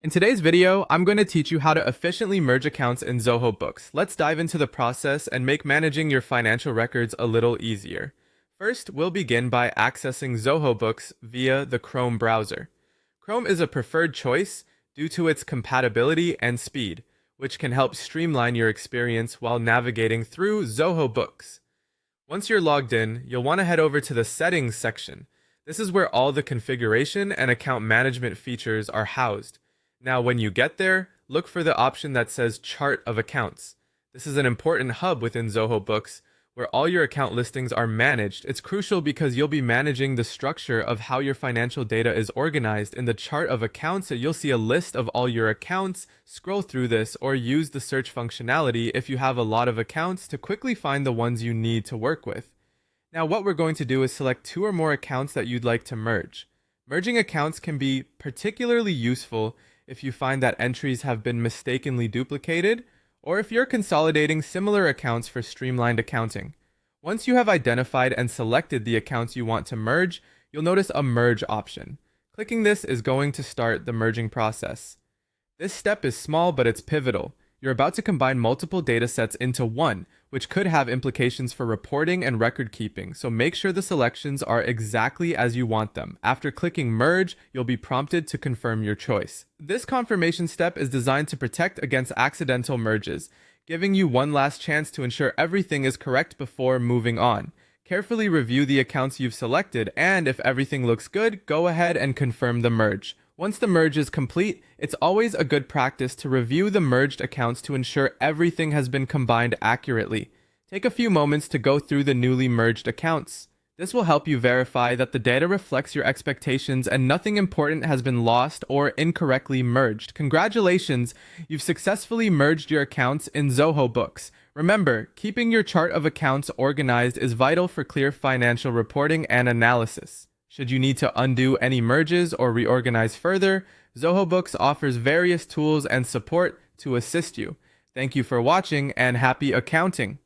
In today's video, I'm going to teach you how to efficiently merge accounts in Zoho Books. Let's dive into the process and make managing your financial records a little easier. First, we'll begin by accessing Zoho Books via the Chrome browser. Chrome is a preferred choice due to its compatibility and speed, which can help streamline your experience while navigating through Zoho Books. Once you're logged in, you'll want to head over to the Settings section. This is where all the configuration and account management features are housed. Now, when you get there, look for the option that says Chart of Accounts. This is an important hub within Zoho Books where all your account listings are managed. It's crucial because you'll be managing the structure of how your financial data is organized. In the Chart of Accounts, you'll see a list of all your accounts. Scroll through this or use the search functionality if you have a lot of accounts to quickly find the ones you need to work with. Now, what we're going to do is select 2 or more accounts that you'd like to merge. Merging accounts can be particularly useful if you find that entries have been mistakenly duplicated, or if you're consolidating similar accounts for streamlined accounting. Once you have identified and selected the accounts you want to merge, you'll notice a merge option. Clicking this is going to start the merging process. This step is small, but it's pivotal. You're about to combine multiple datasets into one, which could have implications for reporting and record keeping, so make sure the selections are exactly as you want them. After clicking Merge, you'll be prompted to confirm your choice. This confirmation step is designed to protect against accidental merges, giving you one last chance to ensure everything is correct before moving on. Carefully review the accounts you've selected, and if everything looks good, go ahead and confirm the merge. Once the merge is complete, it's always a good practice to review the merged accounts to ensure everything has been combined accurately. Take a few moments to go through the newly merged accounts. This will help you verify that the data reflects your expectations and nothing important has been lost or incorrectly merged. Congratulations, you've successfully merged your accounts in Zoho Books. Remember, keeping your chart of accounts organized is vital for clear financial reporting and analysis. Should you need to undo any merges or reorganize further, Zoho Books offers various tools and support to assist you. Thank you for watching and happy accounting!